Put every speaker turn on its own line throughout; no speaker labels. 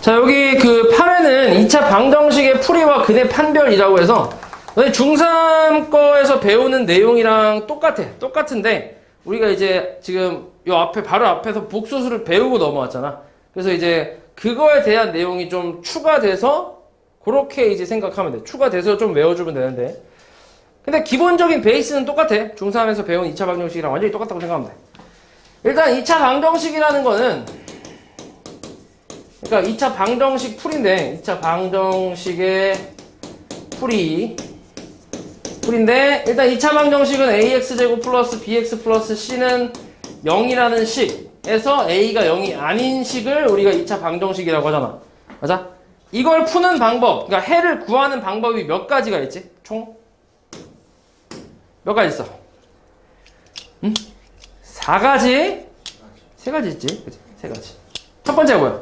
자, 여기 그 8회는 2차 방정식의 풀이와 근의 판별이라고 해서 중3 거에서 배우는 내용이랑 똑같은데 우리가 이제 지금 요 앞에 바로 앞에서 복소수를 배우고 넘어왔잖아. 그래서 이제 그거에 대한 내용이 좀 추가돼서 그렇게 이제 생각하면 돼. 추가돼서 좀 외워주면 되는데. 근데 기본적인 베이스는 똑같아. 중3에서 배운 2차 방정식이랑 완전히 똑같다고 생각하면 돼. 일단 2차 방정식이라는 거는 그러니까 2차 방정식 풀인데 2차 방정식의 풀인데 일단 2차 방정식은 ax제곱 플러스 bx 플러스 c는 0이라는 식에서 a가 0이 아닌 식을 우리가 2차 방정식이라고 하잖아. 맞아? 이걸 푸는 방법, 그러니까 해를 구하는 방법이 몇 가지가 있지? 총? 몇 가지 있어? 응? 4가지? 3가지 있지? 그치? 3가지. 첫 번째가 뭐야?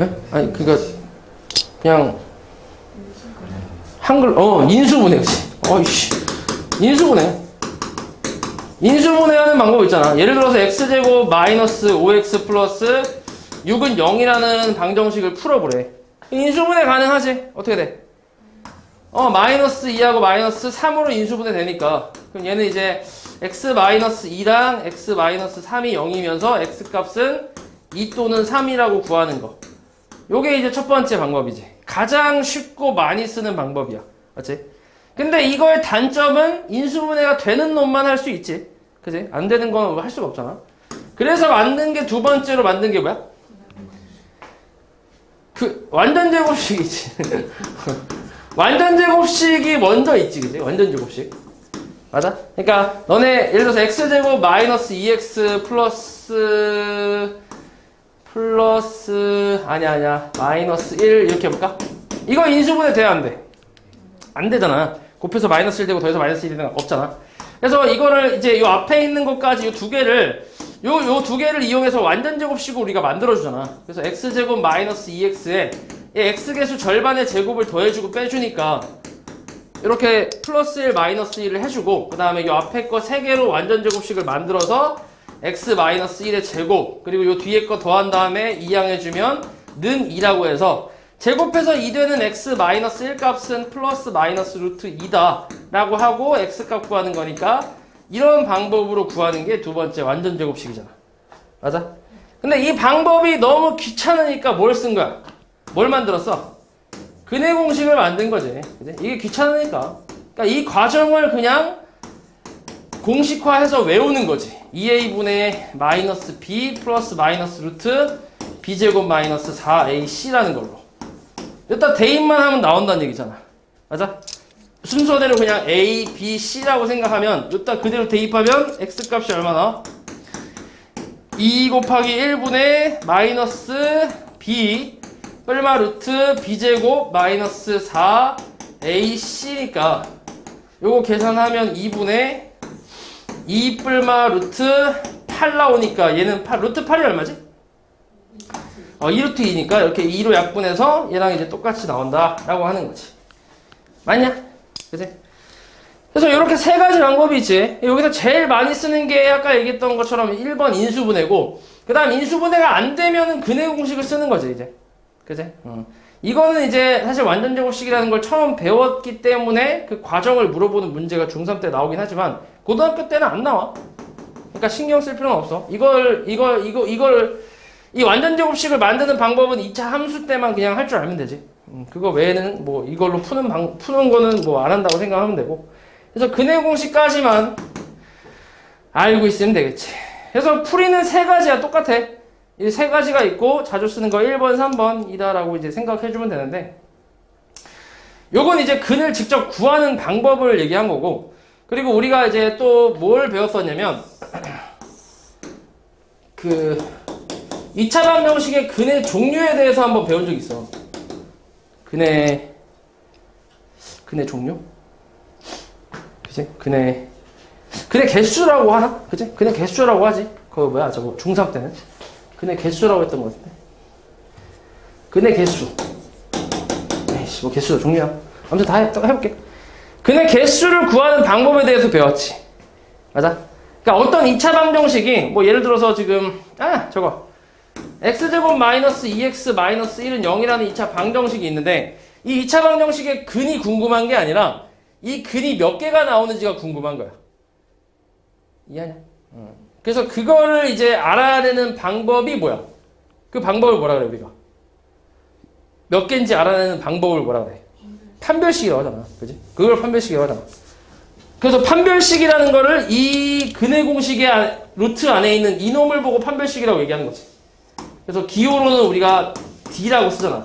에? 아니, 그냥, 한글, 인수분해, 그치? 어이씨. 인수분해하는 방법 있잖아. 예를 들어서 x제곱 마이너스 5x 플러스 6은 0이라는 방정식을 풀어보래. 인수분해 가능하지? 어떻게 돼? 마이너스 2하고 마이너스 3으로 인수분해 되니까. 그럼 얘는 이제 x 마이너스 2랑 x 마이너스 3이 0이면서 x 값은 2 또는 3이라고 구하는 거. 요게 이제 첫 번째 방법이지. 가장 쉽고 많이 쓰는 방법이야. 맞지? 근데 이거의 단점은 인수분해가 되는 놈만 할 수 있지. 그지? 안 되는 건 할 수가 없잖아. 그래서 만든 게 두 번째로 만든 게 뭐야? 완전 제곱식이지. 완전 제곱식이 먼저 있지, 그지? 완전 제곱식. 맞아? 그러니까 너네 예를 들어서 x제곱 마이너스 2x 플러스 아니야 마이너스 1 이렇게 해볼까? 이거 인수분해 돼야 안 돼? 안 되잖아. 곱해서 마이너스 1 되고 더해서 마이너스 1 되는 거 없잖아. 그래서 이거를 이제 요 앞에 있는 것까지 요 두 개를 요 두 개를 이용해서 완전 제곱식으로 우리가 만들어주잖아. 그래서 x제곱 마이너스 2x에 이 x개수 절반의 제곱을 더해주고 빼주니까 이렇게 플러스 1 마이너스 1을 해주고 그 다음에 요 앞에 거 3개로 완전 제곱식을 만들어서 x 마이너스 1의 제곱 그리고 요 뒤에 거 더한 다음에 2항해주면 는 2라고 해서 제곱해서 2 되는 x 마이너스 1 값은 플러스 마이너스 루트 2다 라고 하고 x 값 구하는 거니까 이런 방법으로 구하는 게 두 번째 완전 제곱식이잖아. 맞아? 근데 이 방법이 너무 귀찮으니까 뭘 쓴 거야? 뭘 만들었어? 근해 공식을 만든 거지. 그치? 이게 귀찮으니까. 그러니까 이 과정을 그냥 공식화해서 외우는 거지. 2a분의 마이너스 b 플러스 마이너스 루트 b제곱 마이너스 4ac라는 걸로. 일단 대입만 하면 나온다는 얘기잖아. 맞아? 순서대로 그냥 a, b, c라고 생각하면 일단 그대로 대입하면 x값이 얼마나? 2 곱하기 1분의 마이너스 b 뿔마 루트 b제곱 마이너스 4ac니까 요거 계산하면 2분의 2 뿔마 루트 8 나오니까 얘는 루트 8이 얼마지? 2루트 2니까 이렇게 2로 약분해서 얘랑 이제 똑같이 나온다 라고 하는 거지. 맞냐? 그치? 그래서 이렇게 세 가지 방법이 있지. 여기서 제일 많이 쓰는 게 아까 얘기했던 것처럼 1번 인수분해고 그 다음 인수분해가 안 되면은 근해 공식을 쓰는 거지 이제. 그치? 이거는 이제 사실 완전 제곱식이라는 걸 처음 배웠기 때문에 그 과정을 물어보는 문제가 중3 때 나오긴 하지만 고등학교 때는 안 나와. 그러니까 신경 쓸 필요는 없어. 이 완전 제곱식을 만드는 방법은 2차 함수 때만 그냥 할 줄 알면 되지. 그거 외에는 뭐 이걸로 푸는 거는 뭐 안 한다고 생각하면 되고. 그래서 근해 공식까지만 알고 있으면 되겠지. 그래서 풀이는 세 가지야. 똑같아. 이 세 가지가 있고 자주 쓰는 거 1번, 3번이다라고 이제 생각해주면 되는데 요건 이제 근을 직접 구하는 방법을 얘기한 거고 그리고 우리가 이제 또 뭘 배웠었냐면 2차 방정식의 근의 종류에 대해서 한번 배운 적이 있어. 근의 종류? 그치? 근의 개수라고 하나? 그치? 근의 개수라고 하지? 그거 뭐야? 저거 중3 때는? 근의 개수라고 했던 것 같은데. 근의 개수. 에이씨, 뭐 개수도 종류야. 아무튼 다 해볼게. 근의 개수를 구하는 방법에 대해서 배웠지. 맞아? 그러니까 어떤 2차 방정식이 뭐 예를 들어서 지금 저거 x제곱 마이너스 2x 마이너스 1은 0이라는 2차 방정식이 있는데 이 2차 방정식의 근이 궁금한 게 아니라 이 근이 몇 개가 나오는지가 궁금한 거야. 이해하냐? 그래서 그거를 이제 알아내는 방법이 뭐야? 그 방법을 뭐라 그래 우리가? 몇 개인지 알아내는 방법을 뭐라 그래? 판별식이라고 하잖아. 그지? 그걸 판별식이라고 하잖아. 그래서 판별식이라는 거를 이 근의 공식의 루트 안에 있는 이놈을 보고 판별식이라고 얘기하는 거지. 그래서 기호로는 우리가 D라고 쓰잖아.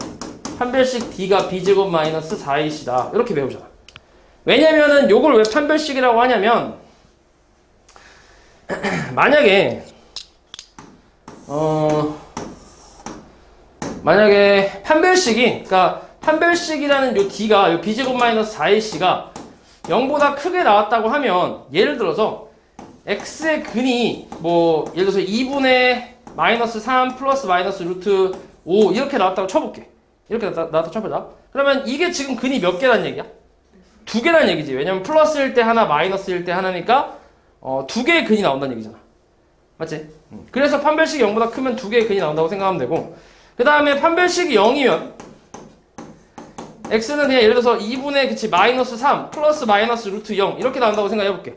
판별식 D가 B제곱 마이너스 4AC다. 이렇게 배우잖아. 왜냐면은 요걸 왜 판별식이라고 하냐면 만약에 판별식이 그러니까 판별식이라는 요 D가 요 B제곱 마이너스 4AC가 0보다 크게 나왔다고 하면 예를 들어서 X의 근이 뭐 예를 들어서 2분의 마이너스 3 플러스 마이너스 루트 5 이렇게 나왔다고 쳐볼게. 이렇게 나왔다고 쳐보자. 그러면 이게 지금 근이 몇 개란 얘기야? 두 개란 얘기지. 왜냐면 플러스일 때 하나 마이너스일 때 하나니까 두 개의 근이 나온다는 얘기잖아. 맞지? 그래서 판별식이 0보다 크면 두 개의 근이 나온다고 생각하면 되고 그 다음에 판별식이 0이면 x는 그냥 예를 들어서 2분의 그치 마이너스 3 플러스 마이너스 루트 0 이렇게 나온다고 생각해볼게.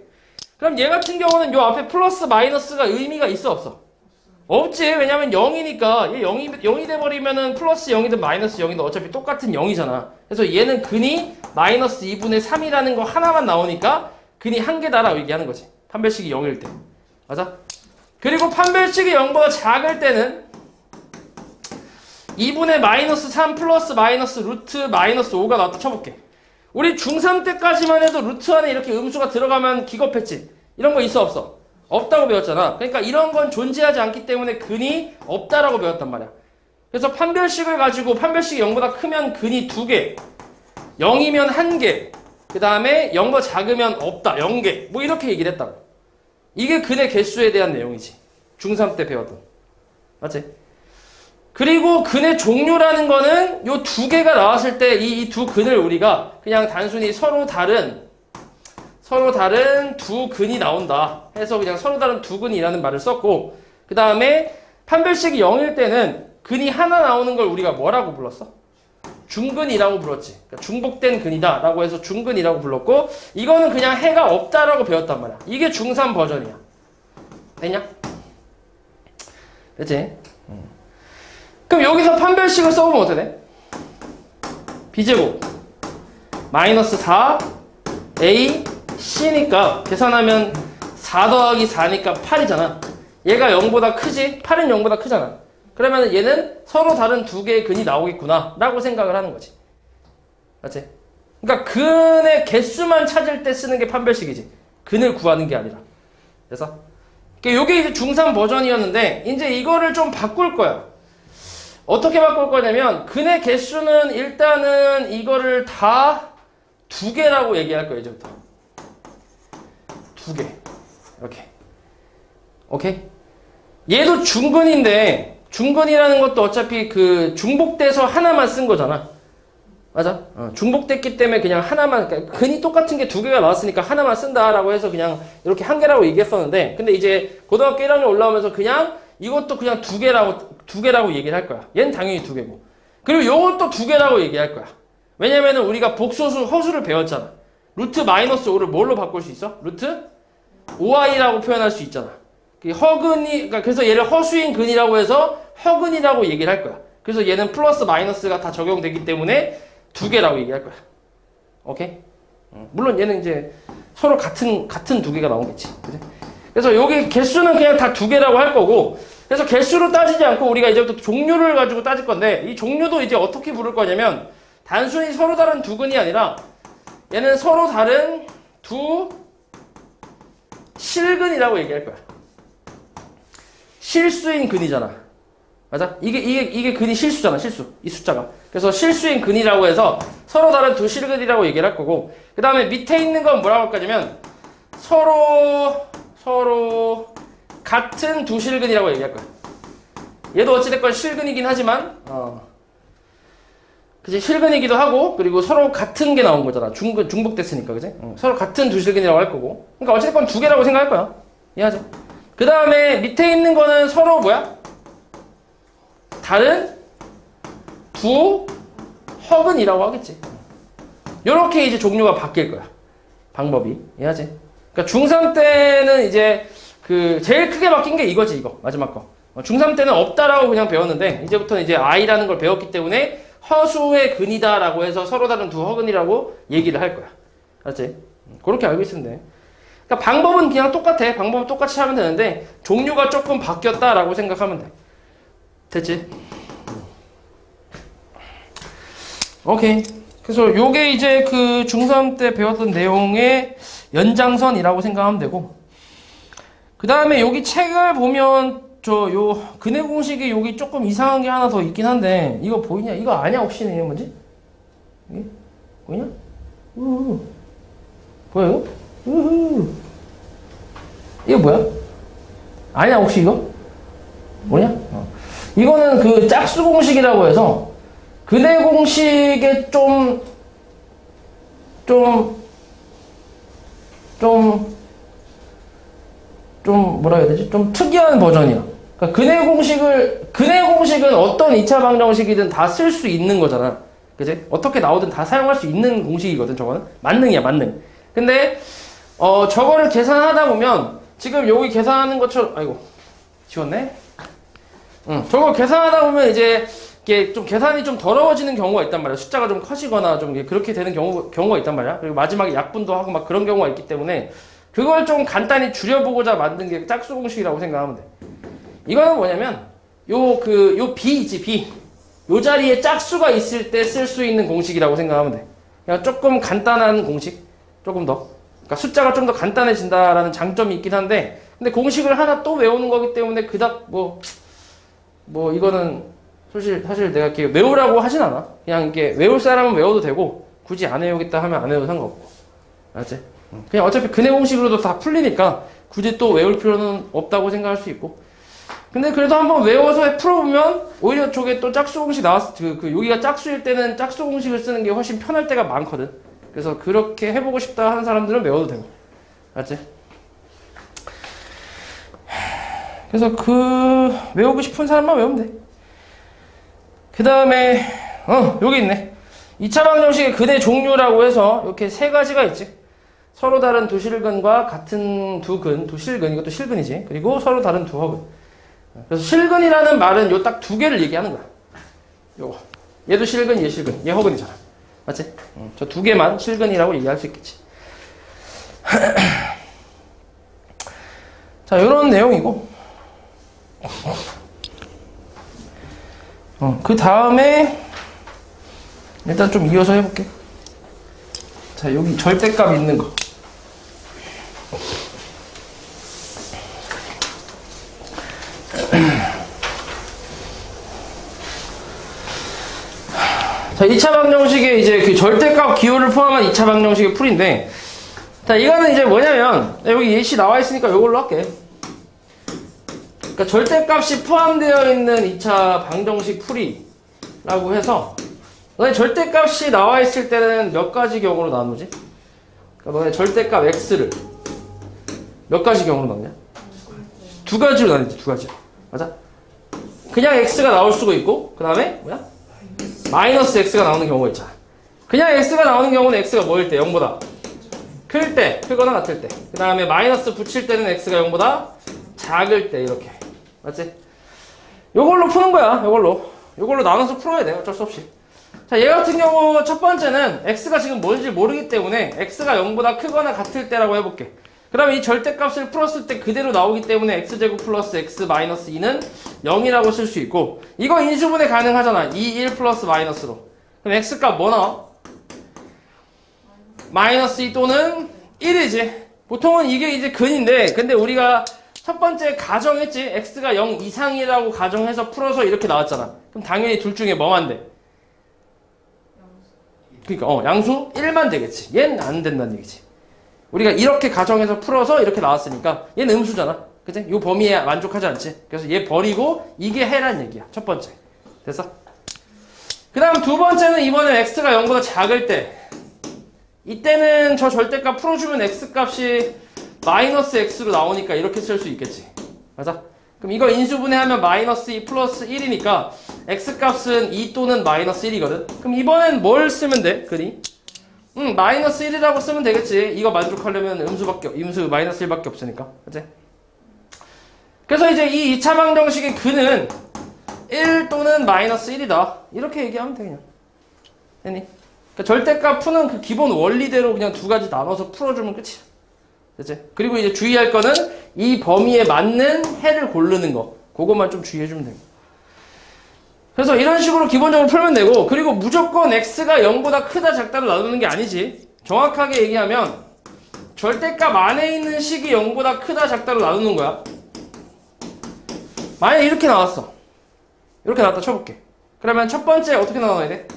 그럼 얘 같은 경우는 요 앞에 플러스 마이너스가 의미가 있어 없어? 없지. 왜냐면 0이니까 얘 0이 돼버리면은 플러스 0이든 마이너스 0이든 어차피 똑같은 0이잖아. 그래서 얘는 근이 마이너스 2분의 3이라는 거 하나만 나오니까 근이 한 개다라고 얘기하는 거지. 판별식이 0일 때. 맞아? 그리고 판별식이 0보다 작을 때는 2분의 마이너스 3 플러스 마이너스 루트 마이너스 5가 나왔다 쳐볼게. 우리 중3 때까지만 해도 루트 안에 이렇게 음수가 들어가면 기겁했지. 이런 거 있어 없어? 없다고 배웠잖아. 그러니까 이런 건 존재하지 않기 때문에 근이 없다라고 배웠단 말이야. 그래서 판별식을 가지고 판별식이 0보다 크면 근이 2개 0이면 1개 그 다음에 0보다 작으면 없다 0개 뭐 이렇게 얘기를 했다고. 이게 근의 개수에 대한 내용이지. 중3 때 배웠던. 맞지? 그리고 근의 종류라는 거는 요 두 개가 나왔을 때 이 두 근을 우리가 그냥 단순히 서로 다른 두 근이 나온다 해서 그냥 서로 다른 두 근이라는 말을 썼고 그 다음에 판별식이 0일 때는 근이 하나 나오는 걸 우리가 뭐라고 불렀어? 중근이라고 불렀지. 그러니까 중복된 근이다 라고 해서 중근이라고 불렀고 이거는 그냥 해가 없다라고 배웠단 말이야. 이게 중3 버전이야. 됐냐? 됐지? 그럼 여기서 판별식을 써보면 어떻게 돼? B제곱 마이너스 4 A C니까 계산하면 4 더하기 4니까 8이잖아. 얘가 0보다 크지? 8은 0보다 크잖아. 그러면 얘는 서로 다른 두 개의 근이 나오겠구나 라고 생각을 하는 거지. 맞지? 그러니까 근의 개수만 찾을 때 쓰는 게 판별식이지. 근을 구하는 게 아니라. 그래서 이게 이제 중3 버전이었는데 이제 이거를 좀 바꿀 거야. 어떻게 바꿀 거냐면 근의 개수는 일단은 이거를 다 두 개라고 얘기할 거예요. 이제부터 두 개 이렇게. 오케이? 얘도 중근인데 중근이라는 것도 어차피 그 중복돼서 하나만 쓴 거잖아. 맞아? 중복됐기 때문에 그냥 하나만, 그러니까 근이 똑같은 게 두 개가 나왔으니까 하나만 쓴다라고 해서 그냥 이렇게 한 개라고 얘기했었는데 근데 이제 고등학교 1학년 올라오면서 그냥 이것도 그냥 두 개라고 얘기를 할 거야. 얘는 당연히 두 개고. 그리고 요것도 두 개라고 얘기할 거야. 왜냐면은 우리가 복소수, 허수를 배웠잖아. 루트 마이너스 5를 뭘로 바꿀 수 있어? 루트 5i라고 표현할 수 있잖아. 그러니까 그래서 얘를 허수인 근이라고 해서 허근이라고 얘기를 할 거야. 그래서 얘는 플러스 마이너스가 다 적용되기 때문에 두 개라고 얘기할 거야. 오케이? 물론 얘는 이제 서로 같은 두 개가 나오겠지. 그치? 그래서 여기 개수는 그냥 다 두 개라고 할 거고 그래서 개수로 따지지 않고 우리가 이제부터 종류를 가지고 따질 건데 이 종류도 이제 어떻게 부를 거냐면 단순히 서로 다른 두 근이 아니라 얘는 서로 다른 두 실근이라고 얘기할 거야. 실수인 근이잖아. 맞아? 이게 근이 실수잖아. 실수. 이 숫자가. 그래서 실수인 근이라고 해서 서로 다른 두 실근이라고 얘기를 할 거고 그 다음에 밑에 있는 건 뭐라고 할 거냐면 서로 같은 두 실근이라고 얘기할 거야. 얘도 어찌됐건 실근이긴 하지만 그치? 실근이기도 하고 그리고 서로 같은 게 나온 거잖아. 중복됐으니까 그치? 서로 같은 두 실근이라고 할 거고 그러니까 어찌됐건 두 개라고 생각할 거야. 이해하죠? 그 다음에 밑에 있는 거는 서로 뭐야? 다른 두 허근이라고 하겠지. 요렇게 이제 종류가 바뀔 거야. 방법이. 이해하지? 그러니까 중3 때는 이제 그 제일 크게 바뀐 게 이거지, 이거. 마지막 거. 중3 때는 없다라고 그냥 배웠는데 이제부터는 이제 I라는 걸 배웠기 때문에 허수의 근이다라고 해서 서로 다른 두 허근이라고 얘기를 할 거야. 알았지? 그렇게 알고 있으면 돼. 그러니까 방법은 그냥 똑같아. 방법은 똑같이 하면 되는데 종류가 조금 바뀌었다라고 생각하면 돼. 됐지? 오케이. 그래서 요게 이제 그 중3 때 배웠던 내용의 연장선이라고 생각하면 되고, 그 다음에 여기 책을 보면 요 근해 공식이 여기 조금 이상한 게 하나 더 있긴 한데, 이거 보이냐? 이거 아냐? 혹시 이게 뭐지? 이게? 보이냐? 우후. 보여요? 우후. 이거 뭐야? 아냐? 혹시 이거? 뭐냐? 이거는 그 짝수 공식이라고 해서 근해 공식의 좀 뭐라 해야 되지? 좀 특이한 버전이야. 그러니까 근해 공식은 어떤 2차 방정식이든 다 쓸 수 있는 거잖아. 그지? 어떻게 나오든 다 사용할 수 있는 공식이거든, 저거는. 만능이야, 만능. 근데, 저거를 계산하다 보면, 지금 여기 계산하는 것처럼, 아이고, 지웠네? 저거 계산하다 보면 이제, 이게 좀 계산이 좀 더러워지는 경우가 있단 말이야. 숫자가 좀 커지거나 좀 그렇게 되는 경우가 있단 말이야. 그리고 마지막에 약분도 하고 막 그런 경우가 있기 때문에 그걸 좀 간단히 줄여보고자 만든 게 짝수 공식이라고 생각하면 돼. 이거는 뭐냐면 요 B 있지, B. 요 자리에 짝수가 있을 때 쓸 수 있는 공식이라고 생각하면 돼. 그냥 조금 간단한 공식. 조금 더. 그러니까 숫자가 좀 더 간단해진다라는 장점이 있긴 한데 근데 공식을 하나 또 외우는 거기 때문에 그닥 뭐 이거는 사실 내가 이렇게 외우라고 하진 않아. 그냥 이렇게 외울 사람은 외워도 되고 굳이 안 외우겠다 하면 안 외워도 상관없고. 알았지? 그냥 어차피 근해 공식으로도 다 풀리니까 굳이 또 외울 필요는 없다고 생각할 수 있고. 근데 그래도 한번 외워서 풀어보면 오히려 저게 또 짝수 공식 여기가 짝수일 때는 짝수 공식을 쓰는 게 훨씬 편할 때가 많거든. 그래서 그렇게 해보고 싶다 하는 사람들은 외워도 되고. 알았지? 그래서 외우고 싶은 사람만 외우면 돼. 그 다음에 여기 있네. 2차 방정식의 근해 종류라고 해서 이렇게 세 가지가 있지. 서로 다른 두 실근과 같은 두 근, 두 실근, 이것도 실근이지. 그리고 서로 다른 두 허근. 그래서 실근이라는 말은 요 딱 두 개를 얘기하는 거야. 요거. 얘도 실근, 얘 실근, 얘 허근이잖아. 맞지? 저 두 개만 실근이라고 얘기할 수 있겠지. 자, 요런 내용이고. 그 다음에 일단 좀 이어서 해볼게. 자, 여기 절대값 있는 거. 자, 2차 방정식의 이제 그 절대값 기호를 포함한 2차 방정식의 풀인데, 자, 이거는 이제 뭐냐면, 여기 예시 나와 있으니까 이걸로 할게. 그러니까 절대값이 포함되어 있는 2차 방정식 풀이라고 해서, 너네 절대값이 나와 있을 때는 몇 가지 경우로 나누지? 그러니까 너네 절대값 x를 몇 가지 경우로 나누냐? 두 가지로 나누지, 두 가지. 맞아? 그냥 x가 나올 수가 있고, 그 다음에 뭐야? 마이너스 x가 나오는 경우가 있잖아. 그냥 x가 나오는 경우는 x가 뭐일 때? 0보다 클 때, 크거나 같을 때. 그 다음에 마이너스 붙일 때는 x가 0보다 작을 때, 이렇게. 맞지? 요걸로 푸는 거야, 요걸로 나눠서 풀어야 돼, 어쩔 수 없이. 자, 얘 같은 경우 첫 번째는 x가 지금 뭔지 모르기 때문에 x가 0보다 크거나 같을 때라고 해볼게. 그러면 이 절대값을 풀었을 때 그대로 나오기 때문에 x제곱 플러스 x 마이너스 2는 0이라고 쓸 수 있고, 이거 인수분해 가능하잖아. 2, 1 플러스 마이너스로. 그럼 x값 뭐 나와? 마이너스 2 또는 1이지. 보통은 이게 이제 근인데, 근데 우리가 첫 번째 가정했지. x가 0 이상이라고 가정해서 풀어서 이렇게 나왔잖아. 그럼 당연히 둘 중에 뭐만 돼? 그러니까 양수 1만 되겠지. 얘는 안 된다는 얘기지. 우리가 이렇게 가정해서 풀어서 이렇게 나왔으니까 얘는 음수잖아. 그치? 이 범위에 만족하지 않지. 그래서 얘 버리고 이게 해란 얘기야. 첫 번째. 됐어? 그 다음 두 번째는 이번에 x가 0보다 작을 때, 이때는 저 절대값 풀어주면 x값이 마이너스 x로 나오니까 이렇게 쓸 수 있겠지. 맞아? 그럼 이거 인수분해하면 마이너스 2 플러스 1이니까 x값은 2 또는 마이너스 1이거든. 그럼 이번엔 뭘 쓰면 돼? 그니? 마이너스 1이라고 쓰면 되겠지. 이거 만족하려면 음수 마이너스 1밖에 없으니까. 그치? 그래서 이제 이 2차 방정식의 근은 1 또는 마이너스 1이다. 이렇게 얘기하면 돼, 그냥. 됐니? 그러니까 절대값 푸는 그 기본 원리대로 그냥 두 가지 나눠서 풀어주면 끝이야. 됐지? 그리고 이제 주의할 거는 이 범위에 맞는 해를 고르는 거. 그것만 좀 주의해주면 되고. 그래서 이런 식으로 기본적으로 풀면 되고, 그리고 무조건 x가 0보다 크다 작다로 나누는 게 아니지. 정확하게 얘기하면 절대값 안에 있는 식이 0보다 크다 작다로 나누는 거야. 만약에 이렇게 나왔어. 이렇게 나왔다 쳐볼게. 그러면 첫 번째 어떻게 나눠야 돼?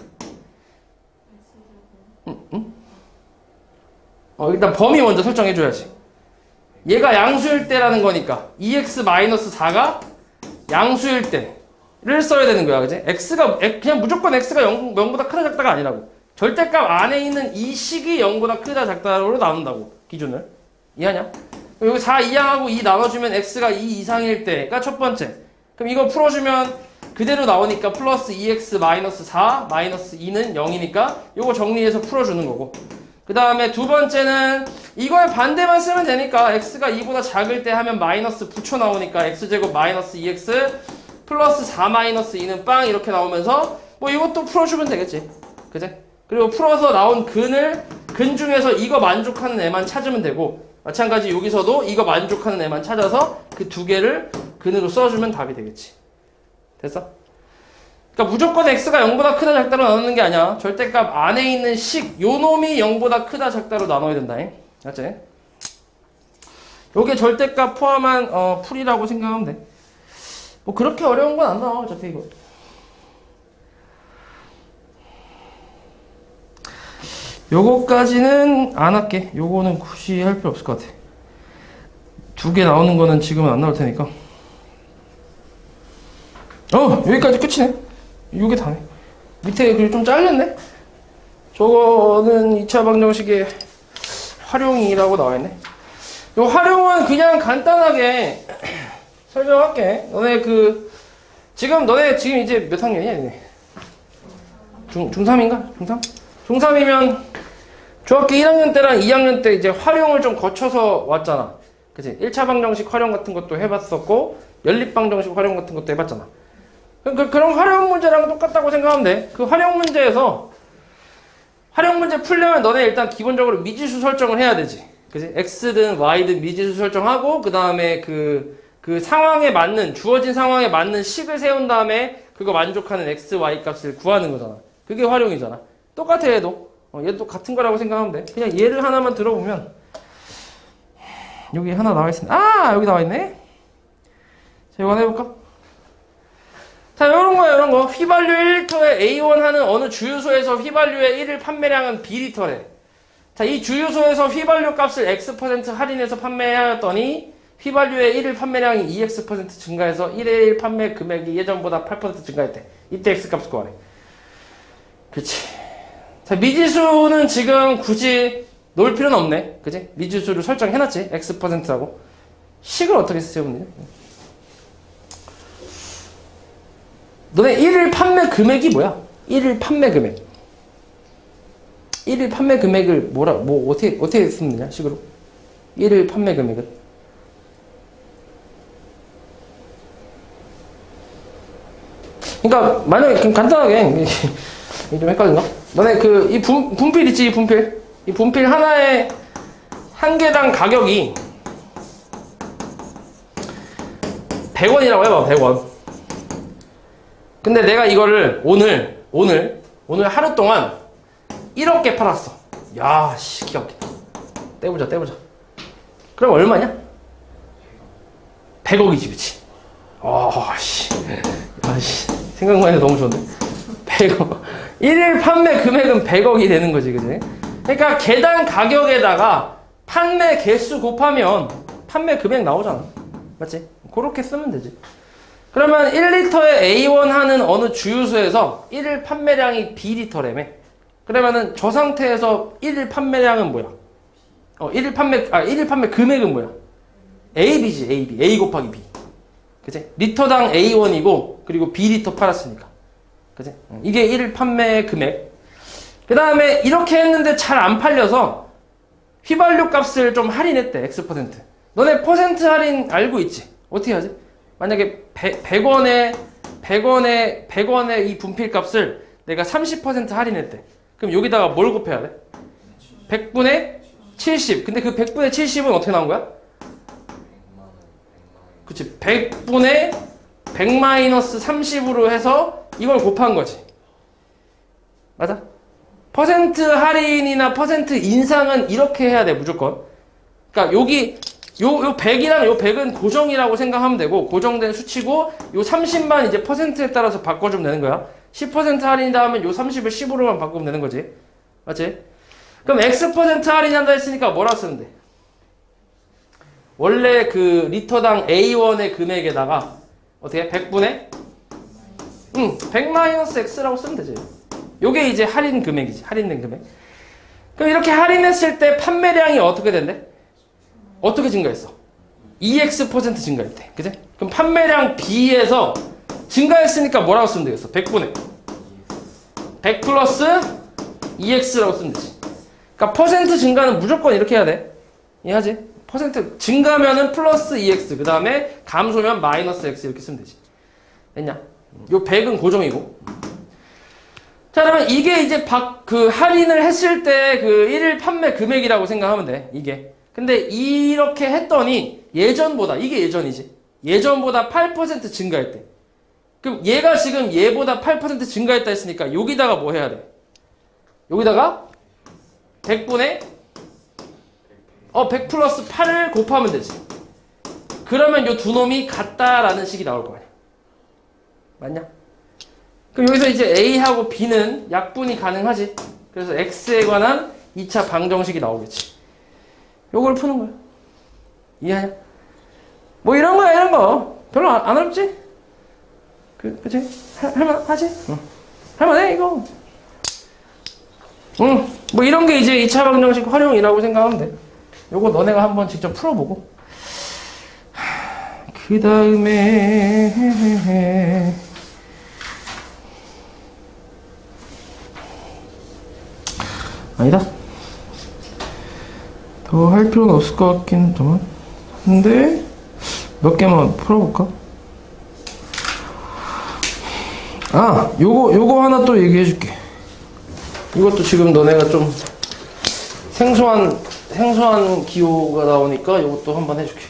일단 범위 먼저 설정해줘야지. 얘가 양수일 때라는 거니까 2x-4가 양수일 때를 써야 되는 거야. 그지? x가 그냥 무조건 x가 0보다 크다 작다가 아니라고. 절대값 안에 있는 이 식이 0보다 크다 작다로 나눈다고. 기준을. 이해하냐? 여기 4 이항하고 2 나눠주면 x가 2 이상일 때가 첫 번째. 그럼 이거 풀어주면 그대로 나오니까 플러스 2x-4 마이너스 2는 0이니까 이거 정리해서 풀어주는 거고. 그 다음에 두 번째는 이거의 반대만 쓰면 되니까 x가 2보다 작을 때 하면 마이너스 붙여 나오니까 x제곱 마이너스 2x 플러스 4 마이너스 2는 빵 이렇게 나오면서 뭐 이것도 풀어주면 되겠지. 그제? 그리고 풀어서 나온 근 중에서 이거 만족하는 애만 찾으면 되고, 마찬가지 여기서도 이거 만족하는 애만 찾아서 그 두 개를 근으로 써주면 답이 되겠지. 됐어? 그러니까 무조건 x가 0보다 크다 작다로 나누는 게 아니야. 절대값 안에 있는 식, 요 놈이 0보다 크다 작다로 나눠야 된다. 맞지? 요게 절대값 포함한 풀이라고 생각하면 돼. 뭐 그렇게 어려운 건 안 나와. 어차피 이거. 요거까지는 안 할게. 요거는 굳이 할 필요 없을 것 같아. 두 개 나오는 거는 지금은 안 나올 테니까. 여기까지 끝이네. 요게 다네. 밑에 그리고 좀 잘렸네. 저거는 2차 방정식의 활용이라고 나와있네. 요 활용은 그냥 간단하게 설명할게. 너네 지금 이제 몇 학년이야, 얘네? 중3인가? 중3? 중3이면 중학교 1학년 때랑 2학년 때 이제 활용을 좀 거쳐서 왔잖아. 그치? 1차 방정식 활용 같은 것도 해봤었고, 연립 방정식 활용 같은 것도 해봤잖아. 그런 활용 문제랑 똑같다고 생각하면 돼. 그 활용 문제에서, 활용 문제 풀려면 너네 일단 기본적으로 미지수 설정을 해야 되지. 그치? x든 y든 미지수 설정하고, 그 다음에 그 상황에 맞는, 주어진 상황에 맞는 식을 세운 다음에 그거 만족하는 x, y 값을 구하는 거잖아. 그게 활용이잖아. 똑같아, 얘도. 얘도 같은 거라고 생각하면 돼. 그냥 얘를 하나만 들어보면, 여기 하나 나와있네. 여기 나와있네. 자, 이거 하나 해볼까? 자, 요런 거. 휘발유 1리터에 A1 하는 어느 주유소에서 휘발유의 1일 판매량은 B리터래. 자, 이 주유소에서 휘발유 값을 X% 할인해서 판매하였더니 휘발유의 1일 판매량이 2X% 증가해서 1의 1 판매 금액이 예전보다 8% 증가했대. 이때 X값을 구하래. 그치. 자, 미지수는 지금 굳이 놓을 필요는 없네. 그치? 미지수를 설정해놨지. X%라고. 식을 어떻게 세우면 되냐? 너네 1일 판매 금액이 뭐야? 1일 판매 금액. 1일 판매 금액을 어떻게 쓰면 되냐? 식으로. 1일 판매 금액은. 그러니까, 만약에, 그럼 간단하게, 좀 헷갈린가? 너네 이 분필 있지, 이 분필. 이 분필 하나에, 한 개당 가격이 100원이라고 해봐, 100원. 근데 내가 이거를 오늘 하루 동안 1억 개 팔았어. 야, 씨, 기가 막히다. 떼보자. 그럼 얼마냐? 100억이지, 그치? 생각만 해도 너무 좋은데? 100억. 1일 판매 금액은 100억이 되는 거지, 그치? 그러니까 개당 가격에다가 판매 개수 곱하면 판매 금액 나오잖아. 맞지? 그렇게 쓰면 되지. 그러면 1리터에 A1 하는 어느 주유소에서 1일 판매량이 B리터라며. 그러면은 저 상태에서 1일 판매량은 뭐야? 일일 판매 금액은 뭐야? AB지, AB. A 곱하기 B. 그치? 리터당 A1이고, 그리고 B리터 팔았으니까. 그치? 이게 일일 판매 금액. 그 다음에 이렇게 했는데 잘 안 팔려서 휘발유 값을 좀 할인했대, X%. 너네 퍼센트 할인 알고 있지? 어떻게 하지? 만약에 100원에 이 분필 값을 내가 30% 할인했대. 그럼 여기다가 뭘 곱해야 돼? 100분의 70. 근데 그 100분의 70은 어떻게 나온 거야? 그치. 100분의 100-30으로 해서 이걸 곱한 거지. 맞아? 퍼센트 할인이나 퍼센트 인상은 이렇게 해야 돼, 무조건. 그러니까 여기 요 100이랑 요 100은 고정이라고 생각하면 되고, 고정된 수치고, 요 30만 이제 퍼센트에 따라서 바꿔주면 되는 거야. 10% 할인이다 하면 요 30을 10으로만 바꾸면 되는 거지. 맞지? 그럼 X% 할인한다 했으니까 뭐라 쓰면 돼? 원래 그 리터당 A1의 금액에다가 어떻게? 100분의? 100-X라고 쓰면 되지. 요게 이제 할인 금액이지. 할인된 금액. 그럼 이렇게 할인했을 때 판매량이 어떻게 된대? 어떻게 증가했어? 2X% 증가했대. 그치? 그럼 판매량 B에서 증가했으니까 뭐라고 쓰면 되겠어? 100분의 100 플러스 2X라고 쓰면 되지. 그러니까 퍼센트 증가는 무조건 이렇게 해야 돼. 이해하지? 퍼센트 증가면은 플러스 2X, 그 다음에 감소면 마이너스 X 이렇게 쓰면 되지. 됐냐? 요 100은 고정이고. 자, 그러면 이게 이제 그 할인을 했을 때 그 1일 판매 금액이라고 생각하면 돼. 이게. 근데 이렇게 했더니 예전보다, 이게 예전이지. 예전보다 8% 증가했대. 그럼 얘가 지금 얘보다 8% 증가했다 했으니까 여기다가 뭐 해야 돼? 여기다가 100분의 100 플러스 8을 곱하면 되지. 그러면 요 두 놈이 같다라는 식이 나올 거 아니야. 맞냐? 그럼 여기서 이제 A하고 B는 약분이 가능하지. 그래서 X에 관한 2차 방정식이 나오겠지. 요걸 푸는 거야. 이해하냐? 뭐 이런 거야, 이런 거. 별로 안 어렵지? 그치? 할만하지? 할만해, 이거. 뭐 이런 게 이제 2차 방정식 활용이라고 생각하면 돼. 요거 너네가 한번 직접 풀어보고. 그 다음에, 아니다. 더 할 필요는 없을 것 같긴 하지만. 근데, 몇 개만 풀어볼까? 요거 하나 또 얘기해줄게. 이것도 지금 너네가 좀 생소한 기호가 나오니까 요것도 한번 해줄게.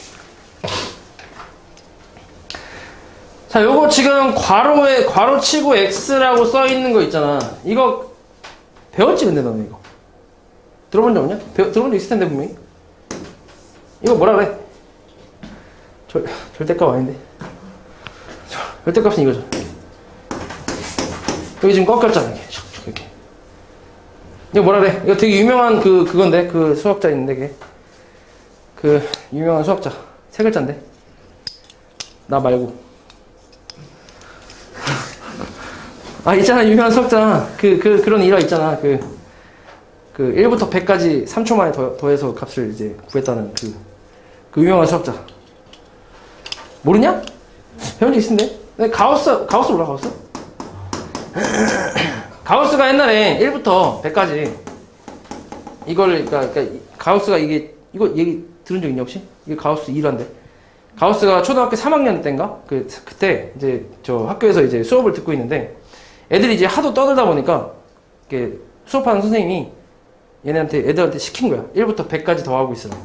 자, 요거 지금 괄호 치고 X라고 써 있는 거 있잖아. 이거 배웠지, 근데 너네 이거. 들어본 적 없냐? 들어본 적 있을 텐데, 분명히. 이거 뭐라 그래? 절대값 아닌데. 절대값은 이거죠. 여기 지금 꺾였잖아, 이렇게. 이거 뭐라 그래? 이거 되게 유명한 그건데, 그 수학자 있는데, 그 유명한 수학자. 3글자인데. 나 말고. 있잖아, 유명한 수학자. 그런 일화 있잖아. 그 1부터 100까지 3초 만에 더해서 값을 이제 구했다는 그 유명한 수학자. 모르냐? 배운 적 있는데? 가우스 몰라, 가우스? 가우스가 옛날에 1부터 100까지 이거를, 그러니까 가우스가 이거 얘기 들은 적 있냐, 혹시? 이게 가우스 1화인데. 가우스가 초등학교 3학년 때인가? 그때 이제 저 학교에서 이제 수업을 듣고 있는데 애들이 이제 하도 떠들다 보니까 이렇게 수업하는 선생님이 애들한테 시킨 거야. 1부터 100까지 더하고 있으라고.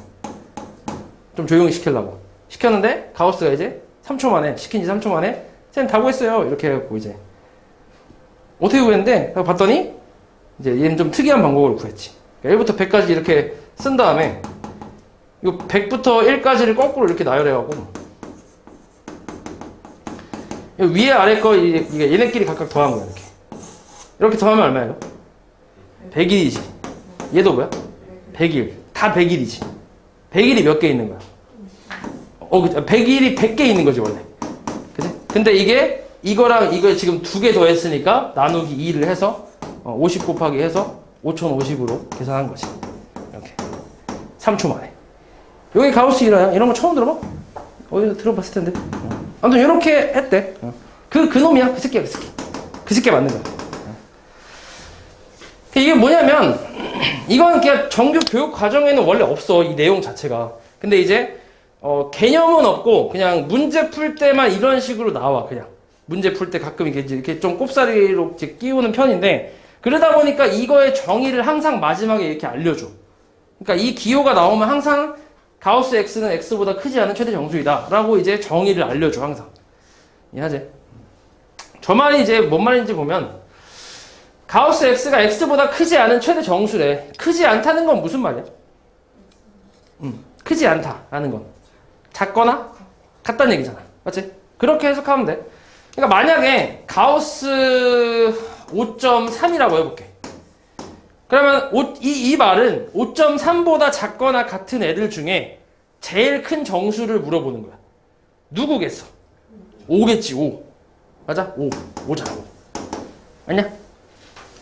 좀 조용히 시키려고. 시켰는데 가우스가 이제 3초 만에, 시킨 지 3초 만에 선생님 다 구했어요. 이렇게 해갖고 이제 어떻게 구했는데 봤더니 이제 얘는 좀 특이한 방법으로 구했지. 그러니까 1부터 100까지 이렇게 쓴 다음에 이거 100부터 1까지를 거꾸로 이렇게 나열해갖고 위에 아래 거 이게 얘네끼리 각각 더한 거야. 이렇게 더하면 얼마예요? 100일이지. 얘도 뭐야? 100일. 다 100일이지. 100일이 몇 개 있는 거야? 100일이 100개 있는 거지, 원래. 그치? 근데 이거랑 이걸 지금 2개 더했으니까 나누기 2를 해서 50 곱하기 해서 5050으로 계산한 거지. 이렇게. 3초 만에. 여기 가우스 일화야. 이런 거 처음 들어봐? 어디서 들어봤을 텐데. 아무튼 이렇게 했대. 그 놈이야. 그 새끼야, 그 새끼. 그 새끼가 맞는 거야. 이게 뭐냐면, 이건 그냥 정규 교육 과정에는 원래 없어. 이 내용 자체가. 근데 이제, 개념은 없고, 그냥 문제 풀 때만 이런 식으로 나와, 그냥. 문제 풀 때 가끔 이렇게 좀 꼽사리로 이제 끼우는 편인데, 그러다 보니까 이거의 정의를 항상 마지막에 이렇게 알려줘. 그러니까 이 기호가 나오면 항상 가우스 x는 x보다 크지 않은 최대 정수이다. 라고 이제 정의를 알려줘, 항상. 이해하지? 저 말이 이제 뭔 말인지 보면, 가우스 x가 x보다 크지 않은 최대 정수래. 크지 않다는 건 무슨 말이야? 크지 않다라는 건. 작거나 같다는 얘기잖아. 맞지? 그렇게 해석하면 돼. 그러니까 만약에 가우스 5.3이라고 해볼게. 그러면 이 말은 5.3보다 작거나 같은 애들 중에 제일 큰 정수를 물어보는 거야. 누구겠어? 5겠지, 5. 맞아? 5잖아, 5. 아니야?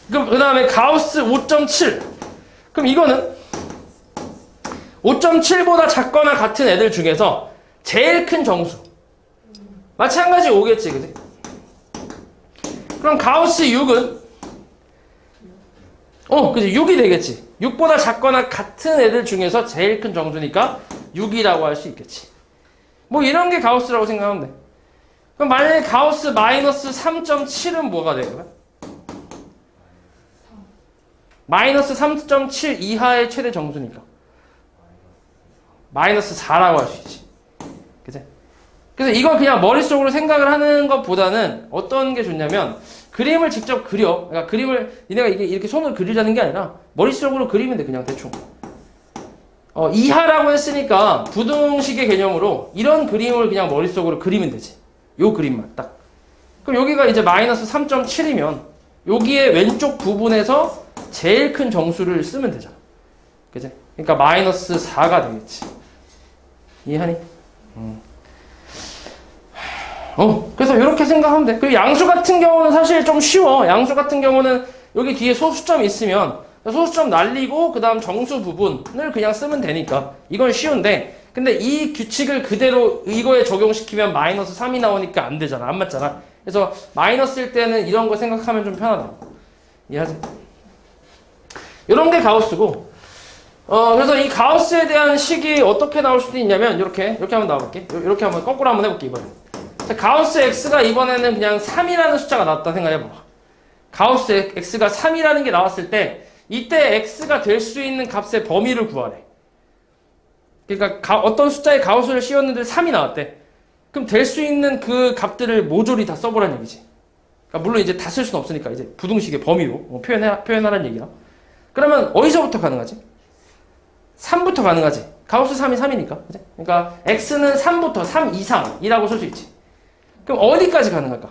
그럼 그 다음에 가우스 5.7. 그럼 이거는 5.7보다 작거나 같은 애들 중에서 제일 큰 정수. 마찬가지 5겠지, 그지? 그럼 가우스 6은 그지? 6이 되겠지. 6보다 작거나 같은 애들 중에서 제일 큰 정수니까 6이라고 할 수 있겠지. 뭐 이런 게 가우스라고 생각하면 돼. 그럼 만약에 가우스 마이너스 3.7은 뭐가 돼요? 마이너스 3.7 이하의 최대 정수니까 마이너스 4라고 할 수 있지. 그치? 그래서 이걸 그냥 머릿속으로 생각을 하는 것보다는 어떤 게 좋냐면 그림을 직접 그려. 그러니까 그림을 니네가 이렇게 손으로 그리자는 게 아니라 머릿속으로 그리면 돼. 그냥 대충. 이하라고 했으니까 부등식의 개념으로 이런 그림을 그냥 머릿속으로 그리면 되지. 요 그림만 딱. 그럼 여기가 이제 마이너스 3.7이면 여기에 왼쪽 부분에서 제일 큰 정수를 쓰면 되잖아. 그치? 그러니까 마이너스 4가 되겠지. 이해하니? 그래서 이렇게 생각하면 돼. 그리고 양수 같은 경우는 사실 좀 쉬워. 양수 같은 경우는 여기 뒤에 소수점이 있으면 소수점 날리고 그 다음 정수 부분을 그냥 쓰면 되니까 이건 쉬운데 근데 이 규칙을 그대로 이거에 적용시키면 마이너스 3이 나오니까 안 되잖아. 안 맞잖아. 그래서 마이너스일 때는 이런 거 생각하면 좀 편하다. 이해하지? 이런 게 가우스고 그래서 이 가우스에 대한 식이 어떻게 나올 수도 있냐면 이렇게 한번 나와볼게. 이렇게 한번 거꾸로 한번 해볼게. 이번에 가우스 x가 이번에는 그냥 3이라는 숫자가 나왔다 생각해봐. 가우스 x가 3이라는 게 나왔을 때 이때 x가 될 수 있는 값의 범위를 구하래. 그러니까 어떤 숫자에 가우스를 씌웠는데 3이 나왔대. 그럼 될 수 있는 그 값들을 모조리 다 써보라는 얘기지. 그러니까 물론 이제 다 쓸 수는 없으니까 이제 부등식의 범위로 표현하라는 얘기야. 그러면 어디서부터 가능하지? 3부터 가능하지. 가우스 3이 3이니까. 그치? 그러니까 x는 3부터 3 이상이라고 쓸 수 있지. 그럼 어디까지 가능할까?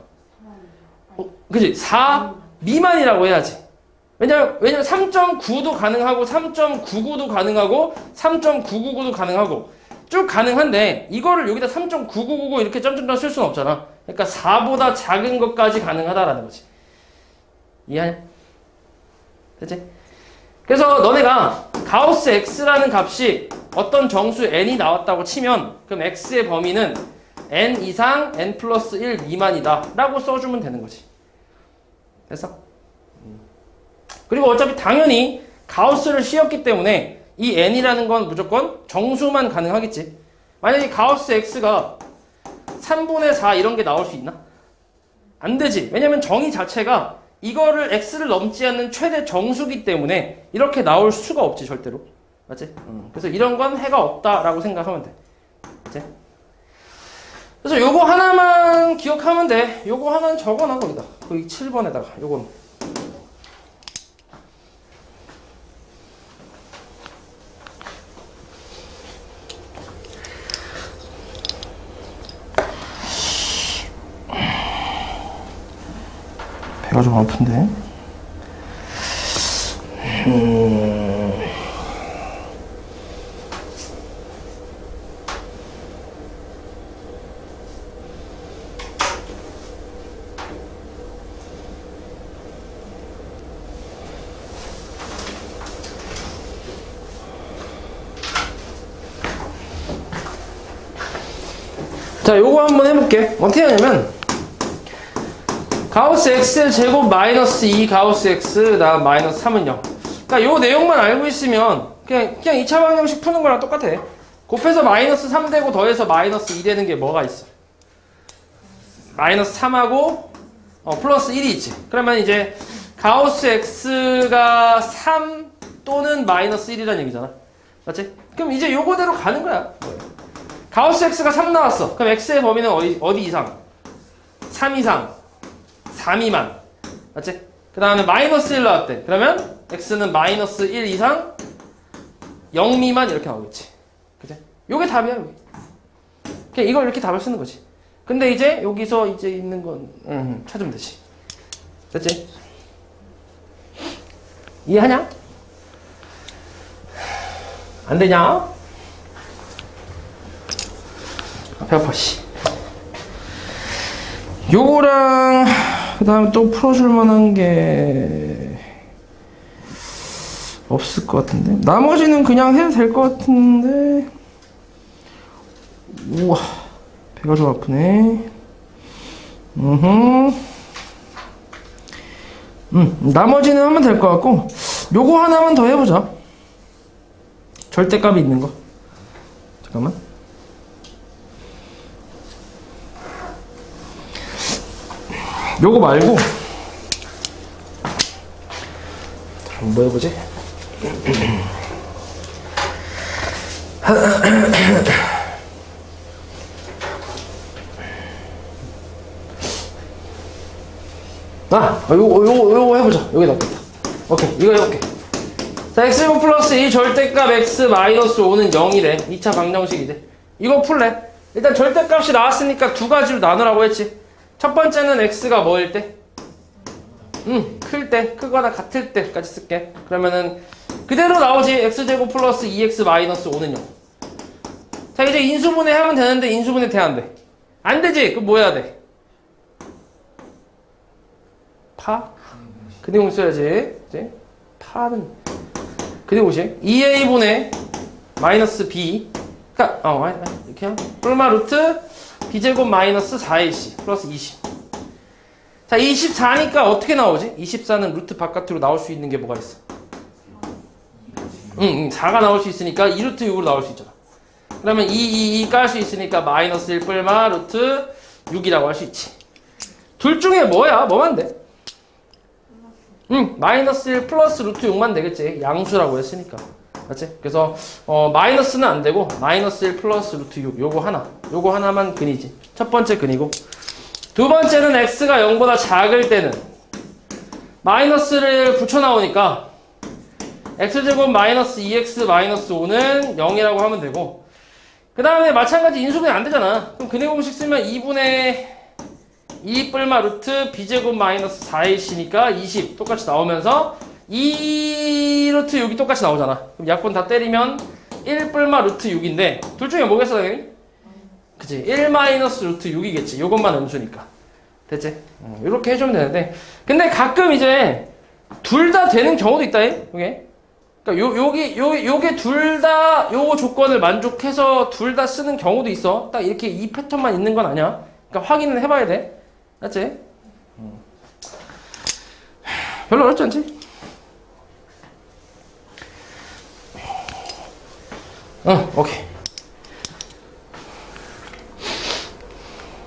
그치? 4 미만이라고 해야지. 왜냐면 3.9도 가능하고 3.99도 가능하고 3.999도 가능하고 쭉 가능한데 이거를 여기다 3.9999 이렇게 점점점 쓸 수는 없잖아. 그러니까 4보다 작은 것까지 가능하다라는 거지. 이해하냐? 됐지? 그래서 너네가 가우스 x라는 값이 어떤 정수 n이 나왔다고 치면 그럼 x의 범위는 n 이상 n 플러스 1 미만이다 라고 써주면 되는 거지. 됐어? 그리고 어차피 당연히 가우스를 씌웠기 때문에 이 n이라는 건 무조건 정수만 가능하겠지. 만약에 가우스 x가 3분의 4 이런 게 나올 수 있나? 안 되지. 왜냐면 정의 자체가 이거를 x를 넘지 않는 최대 정수기 때문에 이렇게 나올 수가 없지 절대로. 맞지? 그래서 이런 건 해가 없다라고 생각하면 돼. 맞지? 그래서 요거 하나만 기억하면 돼. 요거 하나는 적어놔 거기다. 거기 7번에다가 요거는. 배가 좀 아픈데. 자, 요거 한번 해볼게. 어떻게 하냐면 가우스 x의 제곱 마이너스 2 가우스 x 다음 마이너스 3은 0. 그러니까 요 내용만 알고 있으면 그냥 2차 방정식 푸는 거랑 똑같아. 곱해서 마이너스 3 되고 더해서 마이너스 2 되는 게 뭐가 있어? 마이너스 3하고 플러스 1이 있지. 그러면 이제 가우스 x가 3 또는 마이너스 1이라는 얘기잖아. 맞지? 그럼 이제 요거대로 가는 거야. 가우스 x가 3 나왔어. 그럼 x의 범위는 어디 이상? 3 이상. 3 미만. 맞지? 그 다음에 마이너스 1 나왔대. 그러면 x는 마이너스 1 이상 0 미만 이렇게 나오겠지. 그치? 요게 답이야, 요게. 그냥 이걸 이렇게 답을 쓰는 거지. 근데 이제 여기서 이제 있는 건 찾으면 되지. 됐지? 이해하냐? 안 되냐? 배 아파, 씨. 요거랑 그 다음에 또 풀어줄 만한 게 없을 것 같은데. 나머지는 그냥 해도 될 것 같은데. 우와, 배가 좀 아프네. 나머지는 하면 될 것 같고, 요거 하나만 더 해보자. 절대값이 있는 거. 잠깐만. 요거 말고 뭐 해보지? 요거 해보자. 여기 낫겠다. 오케이, 이거 해볼게. 자, x 제곱 플러스 2 절대값 x 마이너스 5는 0이래. 2차 방정식이지. 이거 풀래. 일단 절대값이 나왔으니까 두 가지로 나누라고 했지. 첫 번째는 x가 뭐일 때? 클 때, 크거나 같을 때까지 쓸게. 그러면은 그대로 나오지. x제곱 플러스 2x 마이너스 5는 0. 자, 이제 인수분해 하면 되는데 인수분해 돼, 안 돼? 안 되지? 그럼 뭐 해야 돼? 파? 그대공 써야지. 이제 파는 그대공식 2a분의 마이너스 b. 그니까 이렇게 뿔마 루트 b제곱 마이너스 4ac 플러스 20. 자, 24니까 어떻게 나오지? 24는 루트 바깥으로 나올 수 있는 게 뭐가 있어? 4가 나올 수 있으니까 2루트 6으로 나올 수 있잖아. 그러면 2 깔 수 있으니까 마이너스 1 뿔마 루트 6이라고 할 수 있지. 둘 중에 뭐야? 뭐만 돼? 마이너스 1 플러스 루트 6만 되겠지. 양수라고 했으니까. 맞지? 그래서 마이너스는 안 되고 마이너스 1 플러스 루트 6 요거 하나만 근이지. 첫 번째 근이고, 두 번째는 x가 0보다 작을 때는 마이너스를 붙여 나오니까 x제곱 마이너스 2x 마이너스 5는 0이라고 하면 되고, 그 다음에 마찬가지 인수분해 안 되잖아. 그럼 근해 공식 쓰면 2분의 2 뿔마 루트 b제곱 마이너스 4ac니까 20 똑같이 나오면서 2루트 6이 똑같이 나오잖아. 그럼 약분 다 때리면 1 뿔마 루트 6인데 둘 중에 뭐겠어, 당연히? 그치? 1 마이너스 루트 6이겠지. 요것만 음수니까. 됐지? 이렇게 해주면 되는데, 근데 가끔 이제 둘 다 되는 경우도 있다, 요게. 그러니까 요게 둘 다 요 조건을 만족해서 둘 다 쓰는 경우도 있어. 딱 이렇게 이 패턴만 있는 건 아니야. 그러니까 확인을 해봐야 돼. 맞지? 별로 어렵지 않지? 오케이.